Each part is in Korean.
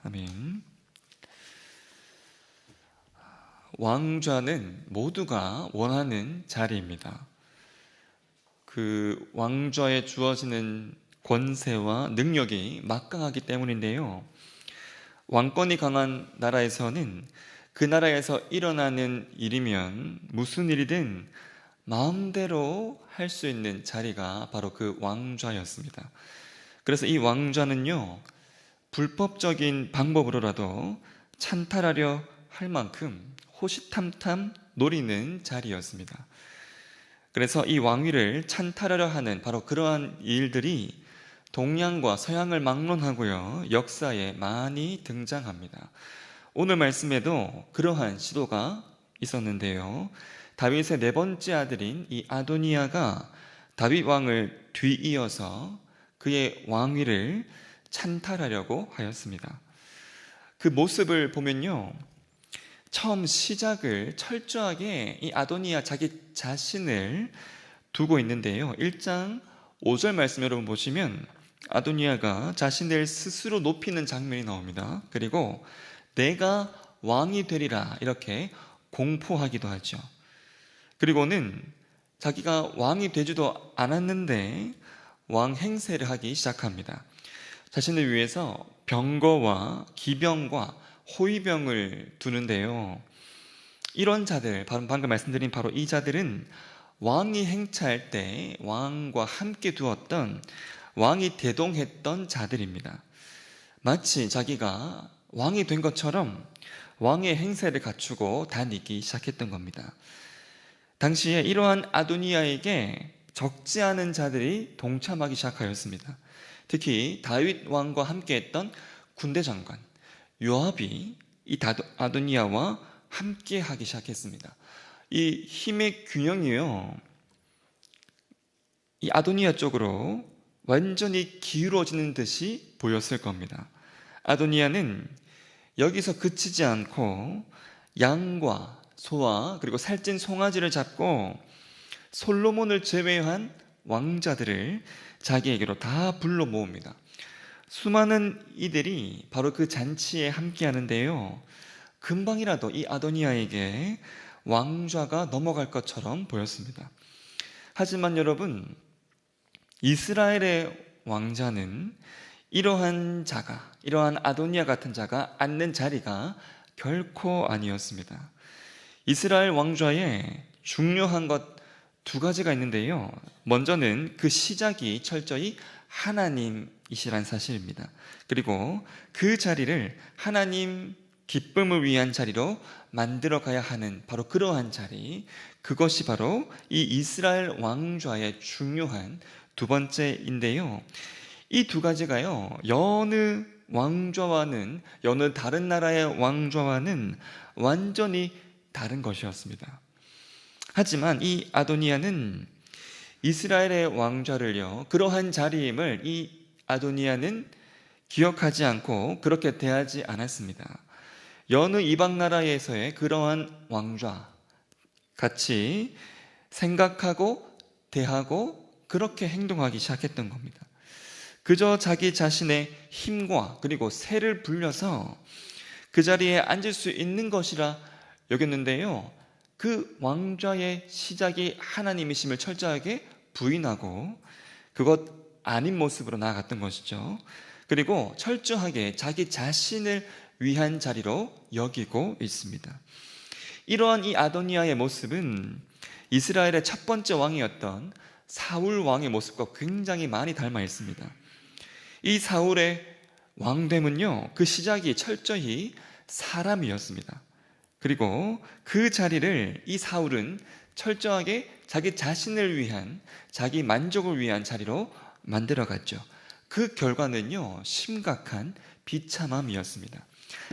아멘. 왕좌는 모두가 원하는 자리입니다. 그 왕좌에 주어지는 권세와 능력이 막강하기 때문인데요. 왕권이 강한 나라에서는 그 나라에서 일어나는 일이면 무슨 일이든 마음대로 할 수 있는 자리가 바로 그 왕좌였습니다. 그래서 이 왕좌는요, 불법적인 방법으로라도 찬탈하려 할 만큼 호시탐탐 노리는 자리였습니다. 그래서 이 왕위를 찬탈하려 하는 바로 그러한 일들이 동양과 서양을 막론하고요, 역사에 많이 등장합니다. 오늘 말씀에도 그러한 시도가 있었는데요. 다윗의 네 번째 아들인 이 아도니아가 다윗 왕을 뒤이어서 그의 왕위를 찬탈하려고 하였습니다. 그 모습을 보면요, 처음 시작을 철저하게 이 아도니아 자기 자신을 두고 있는데요. 1장 5절 말씀 여러분 보시면 아도니아가 자신을 스스로 높이는 장면이 나옵니다. 그리고 내가 왕이 되리라 이렇게 공포하기도 하죠. 그리고는 자기가 왕이 되지도 않았는데 왕 행세를 하기 시작합니다. 자신을 위해서 병거와 기병과 호위병을 두는데요. 이런 자들, 방금 말씀드린 바로 이 자들은 왕이 행차할 때 왕과 함께 두었던, 왕이 대동했던 자들입니다. 마치 자기가 왕이 된 것처럼 왕의 행세를 갖추고 다니기 시작했던 겁니다. 당시에 이러한 아도니아에게 적지 않은 자들이 동참하기 시작하였습니다. 특히 다윗 왕과 함께했던 군대 장관 요압이 이 아도니아와 함께하기 시작했습니다. 이 힘의 균형이요, 이 아도니아 쪽으로 완전히 기울어지는 듯이 보였을 겁니다. 아도니아는 여기서 그치지 않고 양과 소와 그리고 살찐 송아지를 잡고 솔로몬을 제외한 왕자들을 자기에게로 다 불러 모읍니다. 수많은 이들이 바로 그 잔치에 함께 하는데요, 금방이라도 이 아도니아에게 왕좌가 넘어갈 것처럼 보였습니다. 하지만 여러분, 이스라엘의 왕자는 이러한 아도니아 같은 자가 앉는 자리가 결코 아니었습니다. 이스라엘 왕좌에 중요한 것 두 가지가 있는데요. 먼저는 그 시작이 철저히 하나님이시란 사실입니다. 그리고 그 자리를 하나님 기쁨을 위한 자리로 만들어 가야 하는 바로 그러한 자리, 그것이 바로 이 이스라엘 왕좌의 중요한 두 번째인데요. 이 두 가지가요, 여느 다른 나라의 왕좌와는 완전히 다른 것이었습니다. 하지만 이 아도니아는 이스라엘의 왕좌를요, 그러한 자리임을 이 아도니아는 기억하지 않고 그렇게 대하지 않았습니다. 여느 이방 나라에서의 그러한 왕좌 같이 생각하고 대하고 그렇게 행동하기 시작했던 겁니다. 그저 자기 자신의 힘과 그리고 세를 불려서 그 자리에 앉을 수 있는 것이라 여겼는데요, 그 왕좌의 시작이 하나님이심을 철저하게 부인하고 그것 아닌 모습으로 나아갔던 것이죠. 그리고 철저하게 자기 자신을 위한 자리로 여기고 있습니다. 이러한 이 아도니아의 모습은 이스라엘의 첫 번째 왕이었던 사울 왕의 모습과 굉장히 많이 닮아 있습니다. 이 사울의 왕됨은요, 그 시작이 철저히 사람이었습니다. 그리고 그 자리를 이 사울은 철저하게 자기 자신을 위한, 자기 만족을 위한 자리로 만들어갔죠. 그 결과는요, 심각한 비참함이었습니다.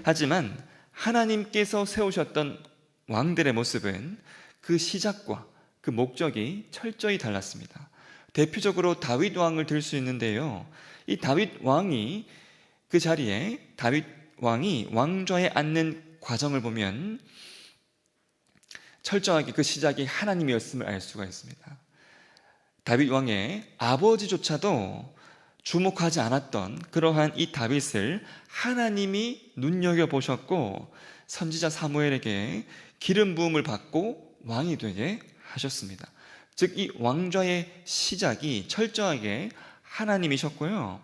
하지만 하나님께서 세우셨던 왕들의 모습은 그 시작과 그 목적이 철저히 달랐습니다. 대표적으로 다윗 왕을 들 수 있는데요, 이 다윗 왕이 그 자리에 다윗 왕이 왕좌에 앉는 과정을 보면 철저하게 그 시작이 하나님이었음을 알 수가 있습니다. 다윗 왕의 아버지조차도 주목하지 않았던 그러한 이 다윗을 하나님이 눈여겨보셨고 선지자 사무엘에게 기름 부음을 받고 왕이 되게 하셨습니다. 즉 이 왕좌의 시작이 철저하게 하나님이셨고요.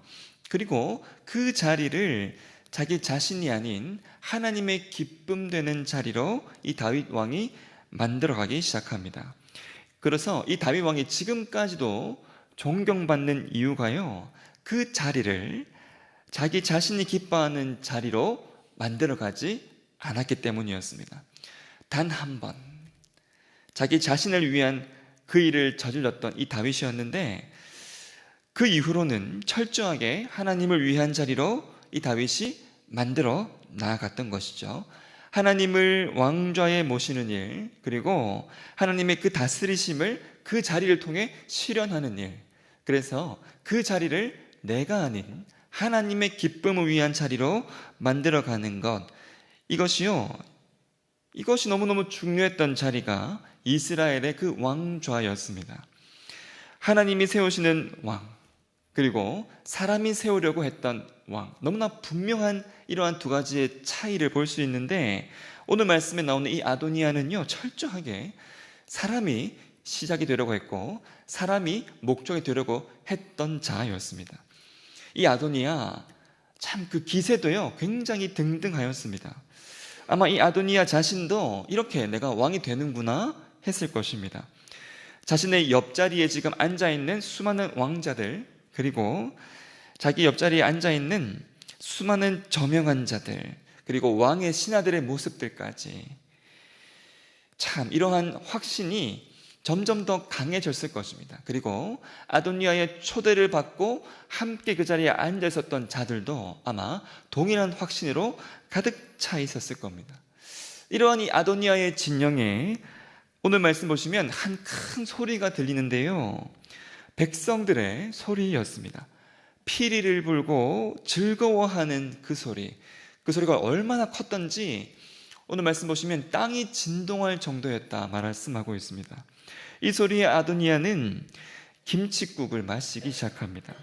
그리고 그 자리를 자기 자신이 아닌 하나님의 기쁨 되는 자리로 이 다윗 왕이 만들어가기 시작합니다. 그래서 이 다윗 왕이 지금까지도 존경받는 이유가요, 그 자리를 자기 자신이 기뻐하는 자리로 만들어가지 않았기 때문이었습니다. 단 한 번 자기 자신을 위한 그 일을 저질렀던 이 다윗이었는데, 그 이후로는 철저하게 하나님을 위한 자리로 이 다윗이 만들어 나아갔던 것이죠. 하나님을 왕좌에 모시는 일, 그리고 하나님의 그 다스리심을 그 자리를 통해 실현하는 일, 그래서 그 자리를 내가 아닌 하나님의 기쁨을 위한 자리로 만들어가는 것, 이것이 너무너무 중요했던 자리가 이스라엘의 그 왕좌였습니다. 하나님이 세우시는 왕, 그리고 사람이 세우려고 했던 왕, 너무나 분명한 이러한 두 가지의 차이를 볼 수 있는데, 오늘 말씀에 나오는 이 아도니아는요, 철저하게 사람이 시작이 되려고 했고 사람이 목적이 되려고 했던 자였습니다. 이 아도니아 참 그 기세도요 굉장히 등등하였습니다. 아마 이 아도니아 자신도 이렇게 내가 왕이 되는구나 했을 것입니다. 자신의 옆자리에 지금 앉아있는 수많은 왕자들, 그리고 자기 옆자리에 앉아있는 수많은 저명한 자들, 그리고 왕의 신하들의 모습들까지, 참 이러한 확신이 점점 더 강해졌을 것입니다. 그리고 아도니아의 초대를 받고 함께 그 자리에 앉아 있었던 자들도 아마 동일한 확신으로 가득 차 있었을 겁니다. 이러한 이 아도니아의 진영에 오늘 말씀 보시면 한 큰 소리가 들리는데요, 백성들의 소리였습니다. 피리를 불고 즐거워하는 그 소리가 얼마나 컸던지 오늘 말씀 보시면 땅이 진동할 정도였다 말씀하고 있습니다. 이 소리에 아도니아는 김칫국을 마시기 시작합니다.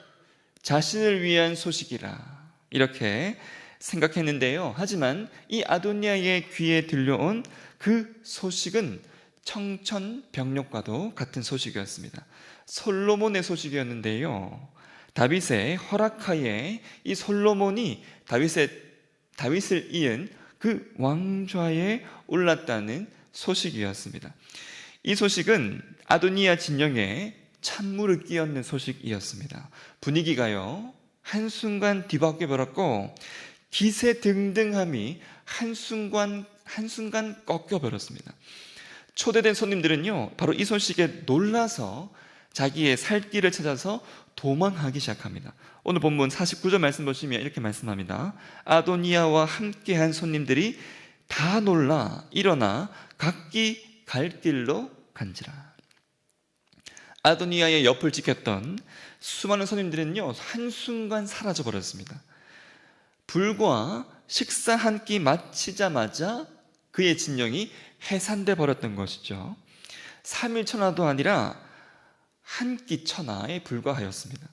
자신을 위한 소식이라 이렇게 생각했는데요, 하지만 이 아도니아의 귀에 들려온 그 소식은 청천벽력과도 같은 소식이었습니다. 솔로몬의 소식이었는데요, 다윗의 허락하에 이 솔로몬이 다윗을 이은 그 왕좌에 올랐다는 소식이었습니다. 이 소식은 아도니아 진영에 찬물을 끼얹는 소식이었습니다. 분위기가요 한순간 뒤바뀌어 버렸고 기세 등등함이 한순간 꺾여 버렸습니다. 초대된 손님들은요 바로 이 소식에 놀라서 자기의 살 길을 찾아서 도망하기 시작합니다. 오늘 본문 49절 말씀 보시면 이렇게 말씀합니다. 아도니아와 함께한 손님들이 다 놀라 일어나 각기 갈 길로 간지라. 아도니아의 옆을 지켰던 수많은 손님들은요 한순간 사라져 버렸습니다. 불과 식사 한 끼 마치자마자 그의 진영이 해산돼 버렸던 것이죠. 3일 천하도 아니라 한 끼 천하에 불과하였습니다.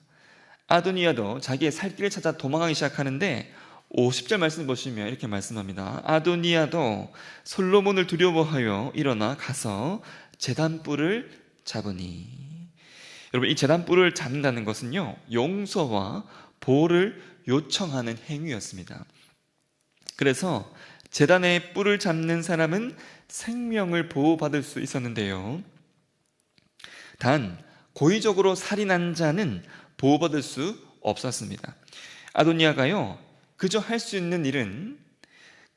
아도니아도 자기의 살 길을 찾아 도망하기 시작하는데 50절 말씀 보시면 이렇게 말씀합니다. 아도니아도 솔로몬을 두려워하여 일어나 가서 제단뿔을 잡으니. 여러분, 이 제단뿔을 잡는다는 것은요 용서와 보호를 요청하는 행위였습니다. 그래서 제단의 뿔을 잡는 사람은 생명을 보호받을 수 있었는데요, 단 고의적으로 살인한 자는 보호받을 수 없었습니다. 아도니아가요 그저 할 수 있는 일은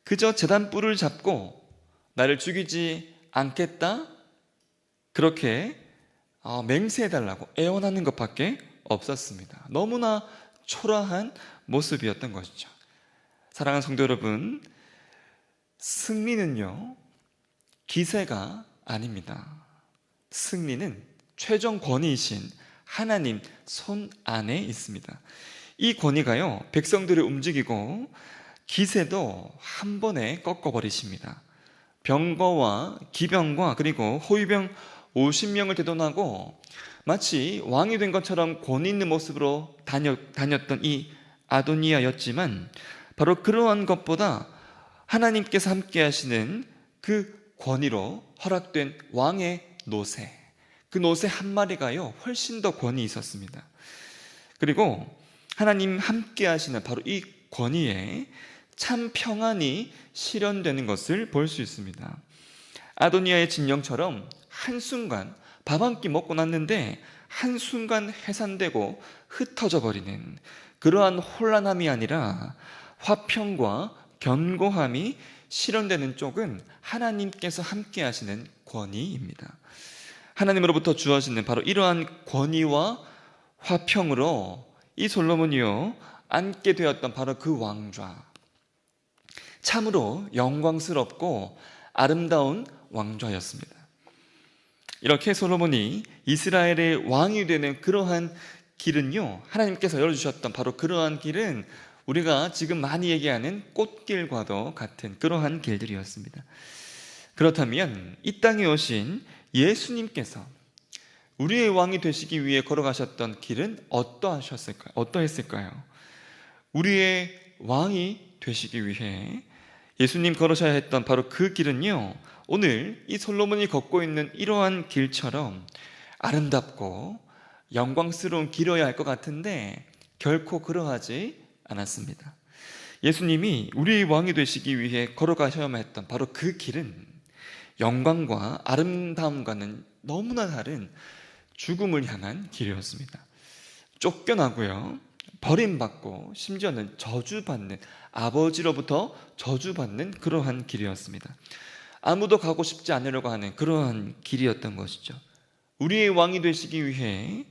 그저 제단뿔을 잡고 나를 죽이지 않겠다 그렇게 맹세해달라고 애원하는 것밖에 없었습니다. 너무나 초라한 모습이었던 것이죠. 사랑하는 성도 여러분, 승리는요 기세가 아닙니다. 승리는 최종 권위이신 하나님 손 안에 있습니다. 이 권위가요 백성들을 움직이고 기세도 한 번에 꺾어버리십니다. 병거와 기병과 그리고 호위병 50명을 대동하고 마치 왕이 된 것처럼 권위 있는 모습으로 다녔던 이 아도니아였지만, 바로 그러한 것보다 하나님께서 함께 하시는 그 권위로 허락된 왕의 노새, 그 노새 한 마리가요 훨씬 더 권위 있었습니다. 그리고 하나님 함께 하시는 바로 이 권위에 참 평안이 실현되는 것을 볼 수 있습니다. 아도니아의 진영처럼 한순간 밥 한 끼 먹고 났는데 한순간 해산되고 흩어져 버리는 그러한 혼란함이 아니라 화평과 견고함이 실현되는 쪽은 하나님께서 함께 하시는 권위입니다. 하나님으로부터 주어지는 바로 이러한 권위와 화평으로 이 솔로몬이요 앉게 되었던 바로 그 왕좌, 참으로 영광스럽고 아름다운 왕좌였습니다. 이렇게 솔로몬이 이스라엘의 왕이 되는 그러한 길은요, 하나님께서 열어주셨던 바로 그러한 길은 우리가 지금 많이 얘기하는 꽃길과도 같은 그러한 길들이었습니다. 그렇다면 이 땅에 오신 예수님께서 우리의 왕이 되시기 위해 걸어가셨던 길은 어떠했을까요? 우리의 왕이 되시기 위해 예수님 걸으셔야 했던 바로 그 길은요, 오늘 이 솔로몬이 걷고 있는 이러한 길처럼 아름답고 영광스러운 길이어야 할 것 같은데 결코 그러하지 않았습니다. 예수님이 우리의 왕이 되시기 위해 걸어가셔야만 했던 바로 그 길은 영광과 아름다움과는 너무나 다른 죽음을 향한 길이었습니다. 쫓겨나고요, 버림받고 심지어는 저주받는, 아버지로부터 저주받는 그러한 길이었습니다. 아무도 가고 싶지 않으려고 하는 그러한 길이었던 것이죠. 우리의 왕이 되시기 위해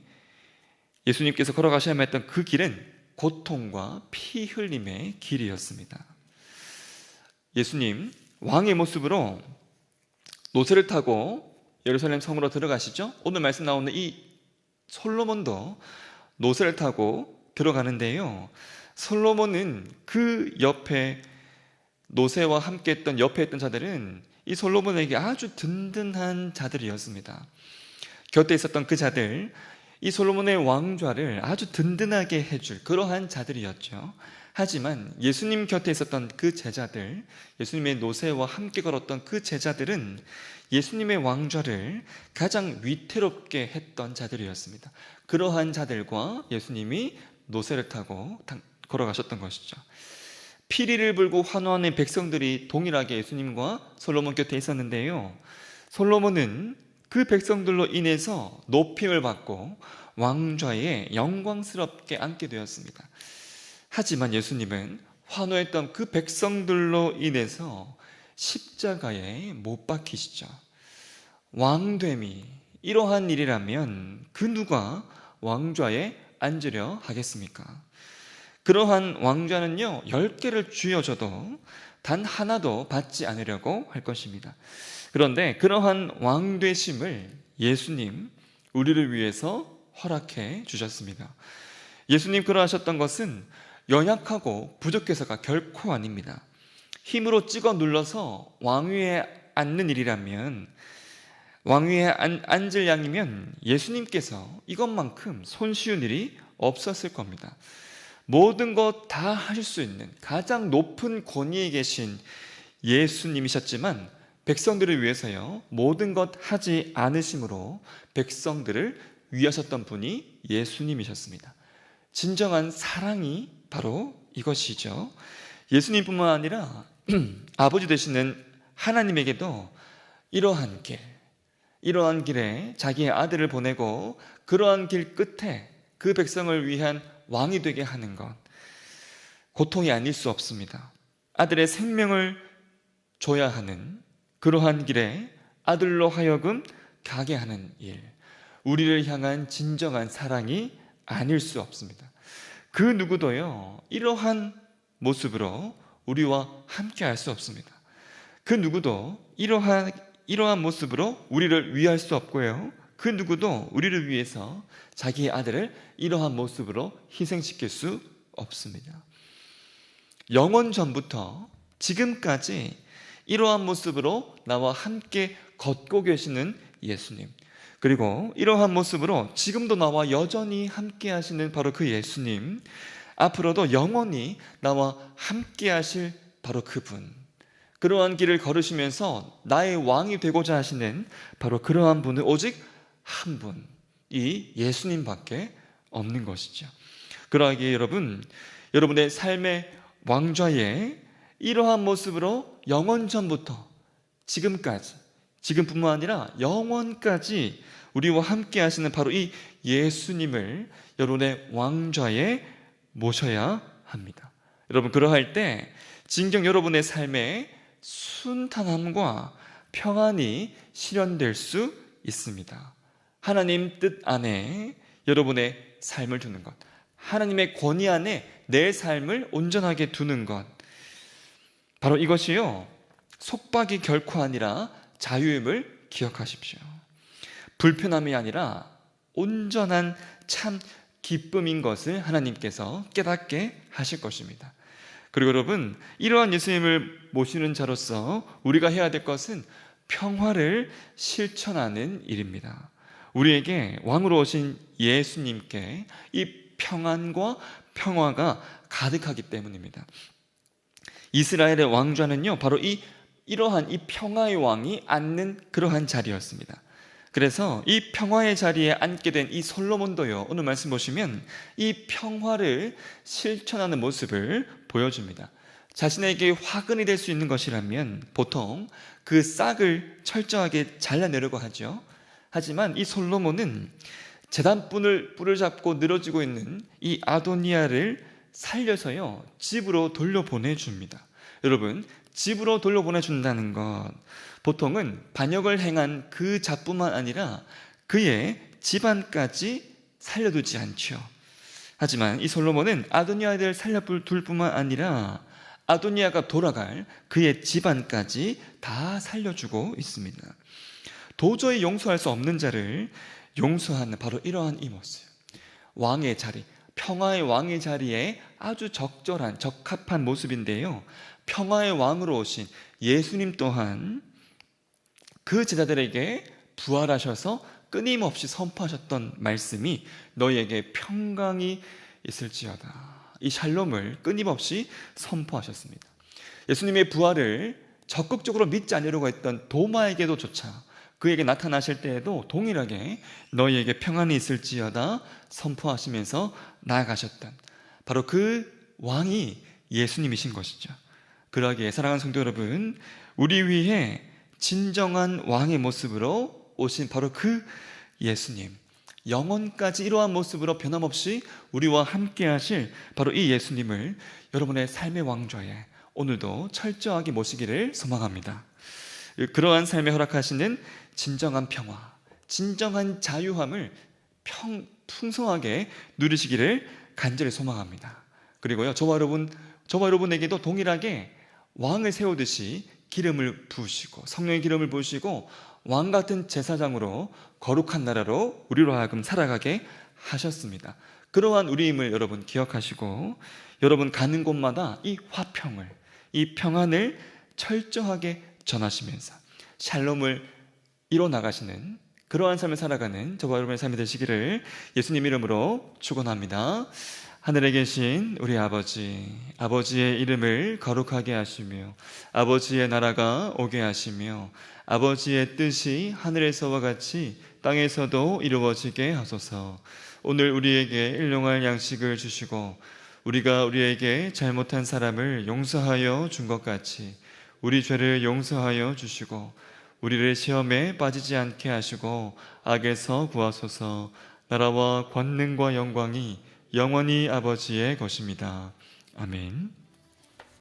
예수님께서 걸어가셔야만 했던 그 길은 고통과 피 흘림의 길이었습니다. 예수님 왕의 모습으로 노새를 타고 예루살렘 성으로 들어가시죠. 오늘 말씀 나오는 이 솔로몬도 노새를 타고 들어가는데요, 솔로몬은 그 옆에 노새와 함께 했던 옆에 있던 자들은 이 솔로몬에게 아주 든든한 자들이었습니다. 곁에 있었던 그 자들, 이 솔로몬의 왕좌를 아주 든든하게 해줄 그러한 자들이었죠. 하지만 예수님 곁에 있었던 그 제자들, 예수님의 노새와 함께 걸었던 그 제자들은 예수님의 왕좌를 가장 위태롭게 했던 자들이었습니다. 그러한 자들과 예수님이 노새를 타고 걸어가셨던 것이죠. 피리를 불고 환호하는 백성들이 동일하게 예수님과 솔로몬 곁에 있었는데요, 솔로몬은 그 백성들로 인해서 높임을 받고 왕좌에 영광스럽게 앉게 되었습니다. 하지만 예수님은 환호했던 그 백성들로 인해서 십자가에 못 박히시죠. 왕됨이 이러한 일이라면 그 누가 왕좌에 앉으려 하겠습니까? 그러한 왕좌는요 10개를 쥐어줘도 단 하나도 받지 않으려고 할 것입니다. 그런데 그러한 왕되심을 예수님 우리를 위해서 허락해 주셨습니다. 예수님 그러하셨던 것은 연약하고 부족해서가 결코 아닙니다. 힘으로 찍어 눌러서 왕위에 앉는 일이라면, 왕위에 앉을 양이면 예수님께서 이것만큼 손쉬운 일이 없었을 겁니다. 모든 것 다 하실 수 있는 가장 높은 권위에 계신 예수님이셨지만 백성들을 위해서요 모든 것 하지 않으심으로 백성들을 위하셨던 분이 예수님이셨습니다. 진정한 사랑이 바로 이것이죠. 예수님뿐만 아니라 아버지 되시는 하나님에게도 이러한 길에 자기의 아들을 보내고 그러한 길 끝에 그 백성을 위한 왕이 되게 하는 것, 고통이 아닐 수 없습니다. 아들의 생명을 줘야 하는 그러한 길에 아들로 하여금 가게 하는 일, 우리를 향한 진정한 사랑이 아닐 수 없습니다. 그 누구도요 이러한 모습으로 우리와 함께 할 수 없습니다. 그 누구도 이러한 모습으로 우리를 위할 수 없고요, 그 누구도 우리를 위해서 자기의 아들을 이러한 모습으로 희생시킬 수 없습니다. 영원 전부터 지금까지 이러한 모습으로 나와 함께 걷고 계시는 예수님, 그리고 이러한 모습으로 지금도 나와 여전히 함께 하시는 바로 그 예수님, 앞으로도 영원히 나와 함께 하실 바로 그분, 그러한 길을 걸으시면서 나의 왕이 되고자 하시는 바로 그러한 분은 오직 한 분, 이 예수님밖에 없는 것이죠. 그러하기에 여러분, 여러분의 삶의 왕좌에 이러한 모습으로 영원 전부터 지금까지, 지금뿐만 아니라 영원까지 우리와 함께 하시는 바로 이 예수님을 여러분의 왕좌에 모셔야 합니다. 여러분, 그러할 때 진정 여러분의 삶에 순탄함과 평안이 실현될 수 있습니다. 하나님 뜻 안에 여러분의 삶을 두는 것, 하나님의 권위 안에 내 삶을 온전하게 두는 것, 바로 이것이요, 속박이 결코 아니라 자유임을 기억하십시오. 불편함이 아니라 온전한 참 기쁨인 것을 하나님께서 깨닫게 하실 것입니다. 그리고 여러분, 이러한 예수님을 모시는 자로서 우리가 해야 될 것은 평화를 실천하는 일입니다. 우리에게 왕으로 오신 예수님께 이 평안과 평화가 가득하기 때문입니다. 이스라엘의 왕좌는요, 바로 이러한 이 평화의 왕이 앉는 그러한 자리였습니다. 그래서 이 평화의 자리에 앉게 된 이 솔로몬도요, 오늘 말씀 보시면 이 평화를 실천하는 모습을 보여줍니다. 자신에게 화근이 될 수 있는 것이라면 보통 그 싹을 철저하게 잘라내려고 하죠. 하지만 이 솔로몬은 제단불을 잡고 늘어지고 있는 이 아도니아를 살려서요, 집으로 돌려보내줍니다. 여러분, 집으로 돌려보내준다는 것, 보통은 반역을 행한 그 자뿐만 아니라 그의 집안까지 살려두지 않죠. 하지만 이 솔로몬은 아도니아를 살려둘 뿐만 아니라 아도니아가 돌아갈 그의 집안까지 다 살려주고 있습니다. 도저히 용서할 수 없는 자를 용서하는 바로 이러한 이 모습, 왕의 자리, 평화의 왕의 자리에 아주 적합한 모습인데요, 평화의 왕으로 오신 예수님 또한 그 제자들에게 부활하셔서 끊임없이 선포하셨던 말씀이 너희에게 평강이 있을지어다, 이 샬롬을 끊임없이 선포하셨습니다. 예수님의 부활을 적극적으로 믿지 않으려고 했던 도마에게도 조차 그에게 나타나실 때에도 동일하게 너희에게 평안이 있을지어다 선포하시면서 나아가셨던 바로 그 왕이 예수님이신 것이죠. 그러기에 사랑하는 성도 여러분, 우리 위해 진정한 왕의 모습으로 오신 바로 그 예수님, 영원까지 이러한 모습으로 변함없이 우리와 함께 하실 바로 이 예수님을 여러분의 삶의 왕좌에 오늘도 철저하게 모시기를 소망합니다. 그러한 삶에 허락하시는 진정한 평화, 진정한 자유함을 풍성하게 누리시기를 간절히 소망합니다. 그리고요, 저와 여러분에게도 동일하게 왕을 세우듯이 기름을 부으시고 성령의 기름을 부으시고 왕 같은 제사장으로 거룩한 나라로 우리로 하여금 살아가게 하셨습니다. 그러한 우리임을 여러분 기억하시고 여러분 가는 곳마다 이 화평을, 이 평안을 철저하게 전하시면서 샬롬을 이뤄나가시는 그러한 삶을 살아가는 저와 여러분의 삶이 되시기를 예수님 이름으로 축원합니다. 하늘에 계신 우리 아버지, 아버지의 이름을 거룩하게 하시며 아버지의 나라가 오게 하시며 아버지의 뜻이 하늘에서와 같이 땅에서도 이루어지게 하소서. 오늘 우리에게 일용할 양식을 주시고 우리가 우리에게 잘못한 사람을 용서하여 준 것 같이 우리 죄를 용서하여 주시고 우리를 시험에 빠지지 않게 하시고 악에서 구하소서. 나라와 권능과 영광이 영원히 아버지의 것입니다. 아멘.